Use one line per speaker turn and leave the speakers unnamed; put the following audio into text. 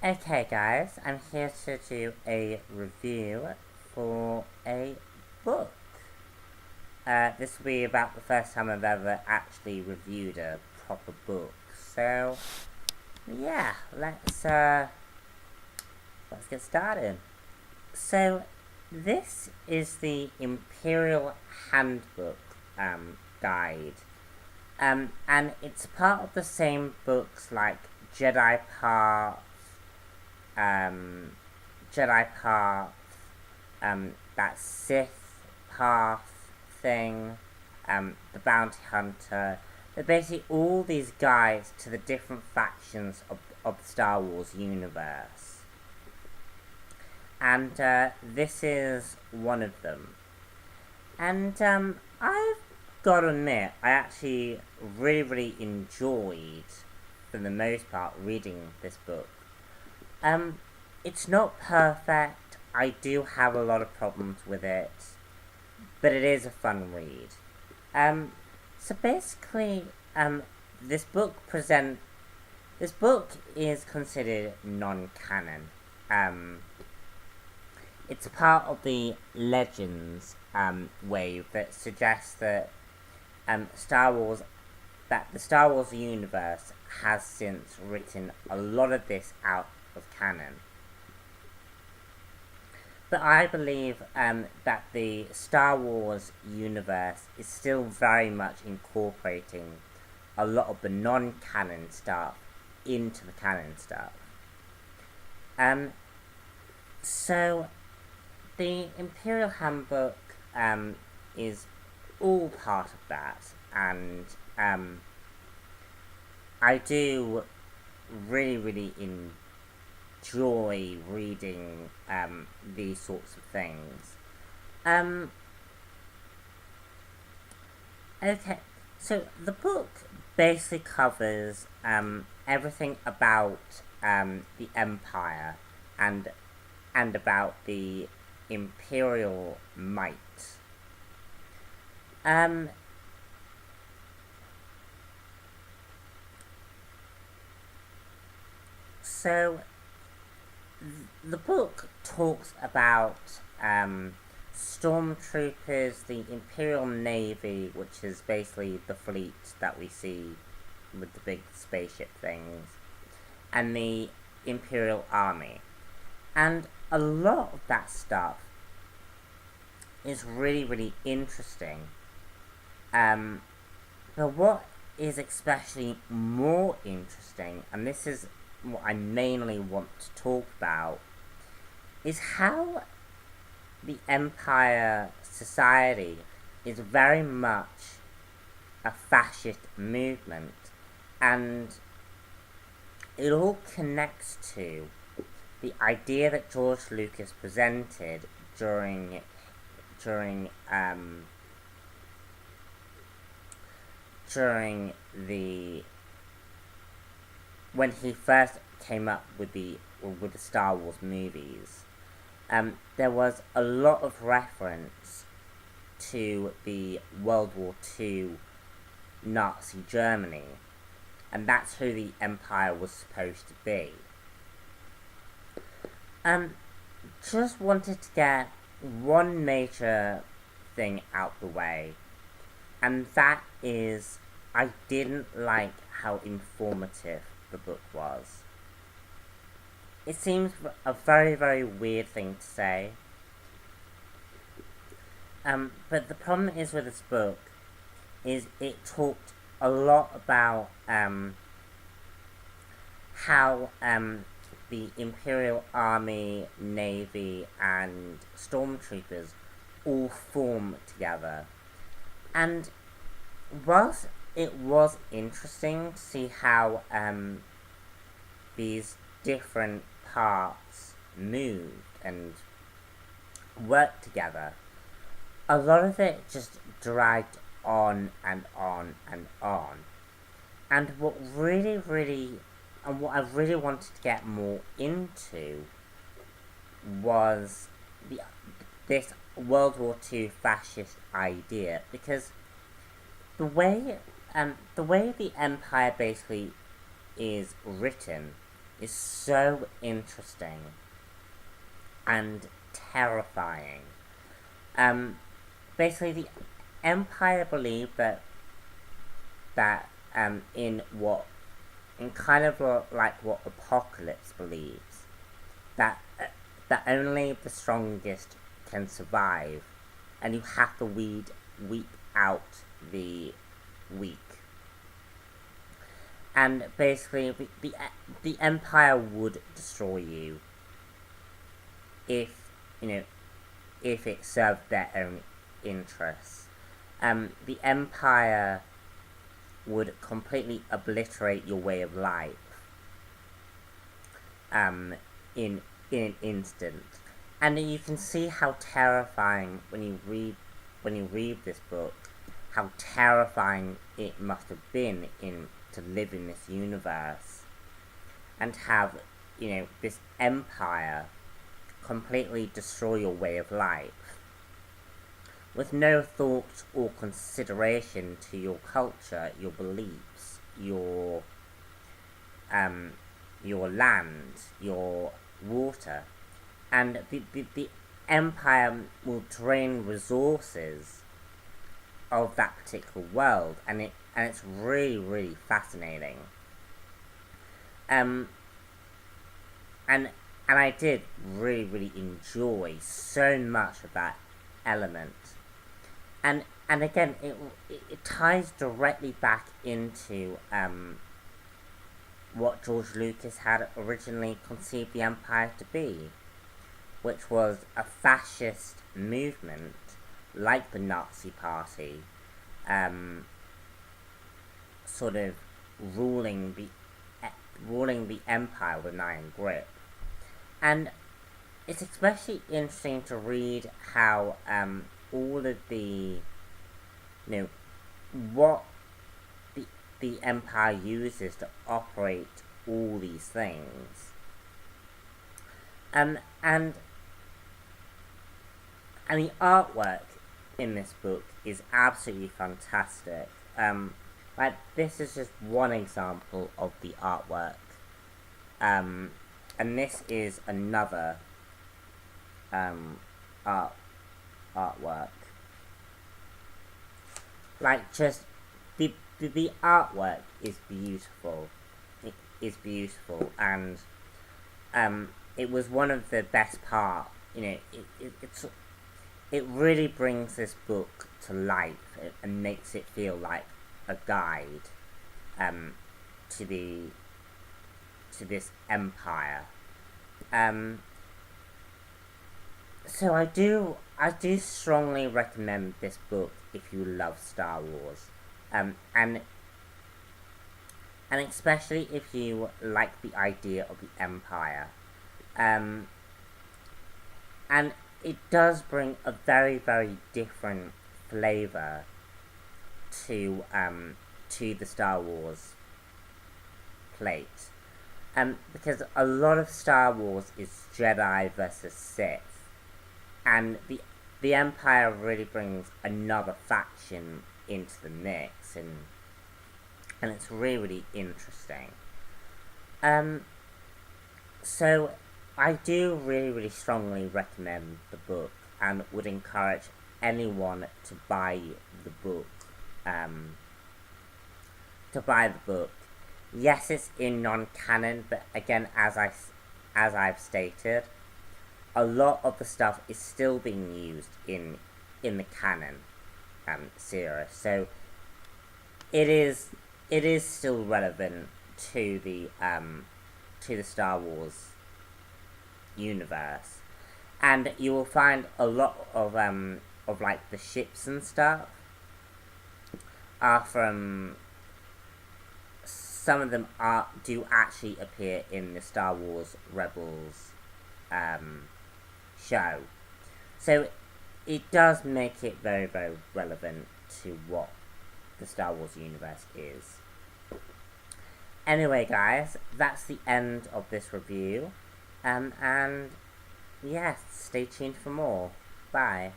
Okay guys, I'm here to do a review for a book. This will be about the first time I've ever actually reviewed a proper book. So, yeah, let's get started. So, this is the Imperial Handbook guide. And it's part of the same books like Jedi Path, um, Jedi Path, that Sith Path thing, the Bounty Hunter. They're basically all these guides to the different factions of the Star Wars universe. And this is one of them. And I've got to admit, I actually really enjoyed, for the most part, reading this book. It's not perfect. I do have a lot of problems with it, but it is a fun read. So basically, this book this book is considered non-canon. It's part of the Legends wave that suggests that the Star Wars universe has since written a lot of this out of canon. But I believe that the Star Wars universe is still very much incorporating a lot of the non-canon stuff into the canon stuff. So the Imperial Handbook is all part of that, and I do really enjoy reading these sorts of things. Okay, so the book basically covers everything about the Empire and about the Imperial might. So the book talks about stormtroopers, the Imperial Navy, which is basically the fleet that we see with the big spaceship things, and the Imperial Army. And a lot of that stuff is really interesting. But what is especially more interesting, and this is what I mainly want to talk about, is how the Empire society is very much a fascist movement, and it all connects to the idea that George Lucas presented during the when he first came up with the Star Wars movies. There was a lot of reference to the World War II Nazi Germany, and that's who the Empire was supposed to be. Just wanted to get one major thing out the way, and that is I didn't like how informative the book was. It seems a very weird thing to say, but the problem is with this book is it talked a lot about how the Imperial Army, Navy, and Stormtroopers all form together. And whilst it was interesting to see how these different parts moved and worked together, a lot of it just dragged on and on and on. And what I really wanted to get more into was this World War II fascist idea, because the way the Empire basically is written is so interesting and terrifying. Basically, the Empire believed that in kind of like what Apocalypse believes, that only the strongest can survive, and you have to weed out the weak. And basically, the Empire would destroy you if it served their own interests. The Empire would completely obliterate your way of life in an instant. And you can see how terrifying when you read this book, how terrifying it must have been to live in this universe and have this empire completely destroy your way of life with no thought or consideration to your culture, your beliefs, your land, your water. And the Empire will drain resources of that particular world, and it's really, really fascinating. And I did really, really enjoy so much of that element. And again, it ties directly back into what George Lucas had originally conceived the Empire to be, which was a fascist movement like the Nazi Party, sort of ruling the empire with an iron grip. And it's especially interesting to read how all of the what the empire uses to operate all these things. And the artwork in this book is absolutely fantastic. Like, this is just one example of the artwork. And this is another artwork. Like, just the artwork is beautiful. It is beautiful, and it was one of the best parts. It really brings this book to life and makes it feel like a guide to this empire. So I do strongly recommend this book if you love Star Wars, and especially if you like the idea of the Empire, and it does bring a very, very different flavor to the Star Wars plate, because a lot of Star Wars is Jedi versus Sith, and the Empire really brings another faction into the mix, and it's really, really interesting. So I do really, really strongly recommend the book, and would encourage anyone to buy the book. Yes, it's in non-canon, but again, as I've stated, a lot of the stuff is still being used in the canon series. So it is still relevant to the Star Wars universe, and you will find a lot of like the ships and stuff are from, some of them do actually appear in the Star Wars Rebels show. So it does make it very, very relevant to what the Star Wars universe is. Anyway, guys, that's the end of this review. And yes, stay tuned for more. Bye.